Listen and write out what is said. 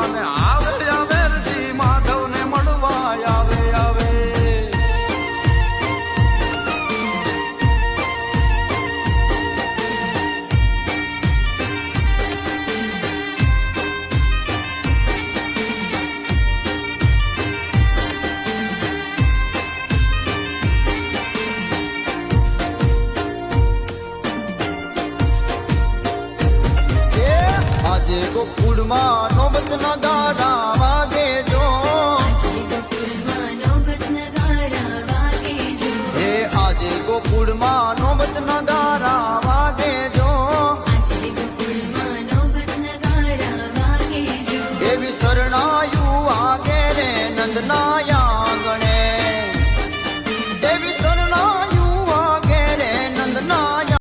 ને આવે વેરજી માધવને મળવા આવે આવે. આજે ગોકુળમાં નોબત નગારા વાગે જો, હે આજે ગોકુળમાં નોબત નગારા વાગે જો, એવી શરણાયું